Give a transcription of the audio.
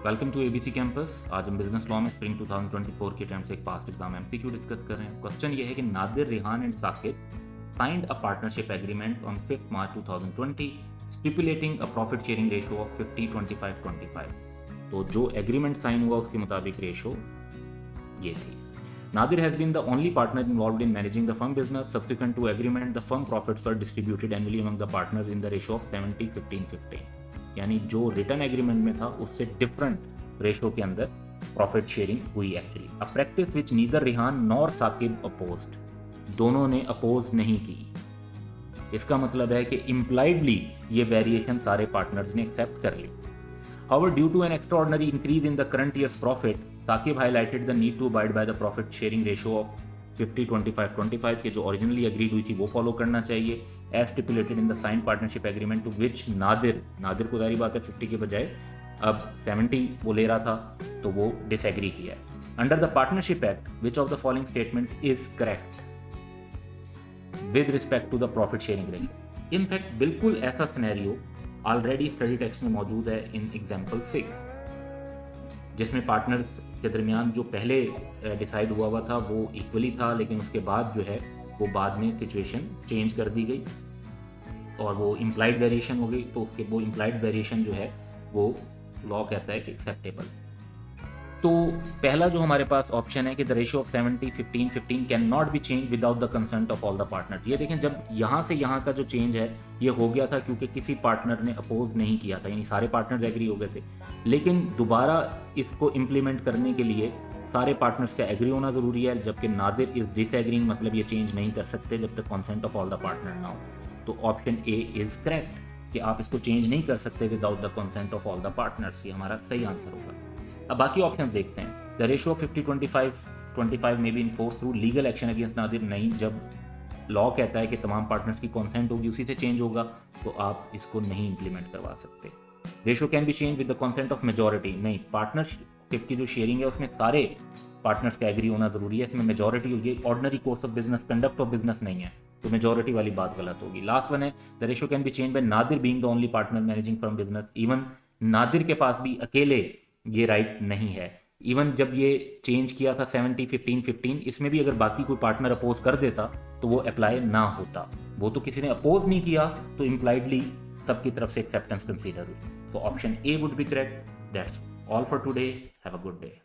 Welcome to ABC campus. आज हम business law में स्प्रिंग 2024 के टाइम से एक पास्ट एग्जाम एमसीक्यू डिस्कस कर रहे हैं। क्वेश्चन ये है कि Nadir, Rihan and Saqib signed a partnership agreement on 5th March 2020 stipulating a profit sharing ratio of 50-25-25। तो जो एग्रीमेंट साइन हुआ उसके मुताबिक रेशो ये थी। Nadir has been the only partner involved in managing the firm business. Subsequent to agreement, the firm profits were distributed annually among the partners in the ratio of 70-15-15। यानी जो return agreement में था उससे different ratio के अंदर profit sharing हुई actually. A practice which neither Rihan nor Saqib opposed, दोनों ने अपोज नहीं की। इसका मतलब है कि इम्प्लाइडली ये वेरिएशन सारे पार्टनर्स ने एक्सेप्ट कर ली। However, due to an extraordinary increase in the current year's profit, Saqib highlighted the need to abide by the profit sharing ratio of 50-25-25 के जो ओरिजिनली अग्रीड हुई थी वो फॉलो करना चाहिए, as stipulated in the sign partnership agreement, to which Nadir को जारी बात है 50 के बजाय अब 70 वो ले रहा था, तो वो डिसएग्री किया है। Under the partnership act, which of the following statement is correct with respect to the profit sharing ratio? In fact बिल्कुल ऐसा सिनेरियो ऑलरेडी स्टडी टेक्स्ट में मौजूद है इन एग्जाम्पल 6, जिसमें पार्टनर्स के दरमियान जो पहले डिसाइड हुआ था वो इक्वली था, लेकिन उसके बाद जो है वो बाद में सिचुएशन चेंज कर दी गई और वो इम्प्लाइड वेरिएशन हो गई। तो उसके वो इम्प्लाइड वेरिएशन जो है वो लॉ कहता है कि एक्सेप्टेबल। तो पहला जो हमारे पास ऑप्शन है कि the ratio of 70-15-15 can not be change without the consent of all the partners. ये देखें, जब यहाँ से यहाँ का जो चेंज है ये हो गया था क्योंकि किसी पार्टनर ने अपोज नहीं किया था, यानी सारे पार्टनर्स एग्री हो गए थे। लेकिन दोबारा इसको इम्प्लीमेंट करने के लिए सारे पार्टनर्स का एग्री होना ज़रूरी है, जबकि नादिर इज डिसएग्रीइंग, मतलब ये चेंज नहीं कर सकते जब तक consent of all the partner ना हो। तो ऑप्शन ए इज करेक्ट कि आप इसको चेंज नहीं कर सकते without the consent of all the partners. ये हमारा सही आंसर होगा। अब बाकी ऑप्शन देखते हैं। द रेशियो 50-25-25 में B enforce through legal action against Nadir, नहीं। जब लॉ कहता है कि तमाम पार्टनर्स की कॉन्सेंट होगी उसी से चेंज होगा, तो आप इसको नहीं इंप्लीमेंट करवा सकते। Ratio can be change with the consent of majority, नहीं। पार्टनरशिप की जो शेयरिंग है उसमें सारे पार्टनर्स का एग्री होना जरूरी है, इसमें मेजॉरिटी होगी। Ordinary course of business, conduct of business नहीं है, तो मेजॉरिटी वाली बात गलत होगी। लास्ट वन है the ratio can be change bye Nadir being the only partner managing firm business. Even Nadir के पास भी अकेले ये राइट नहीं है। इवन जब ये चेंज किया था 70-15-15, इसमें भी अगर बाकी कोई पार्टनर अपोज कर देता तो वो अप्लाई ना होता। वो तो किसी ने अपोज नहीं किया, तो इम्प्लाइडली सबकी तरफ से एक्सेप्टेंस कंसीडर हुई। तो option A would be correct. That's all for today. Have a good day.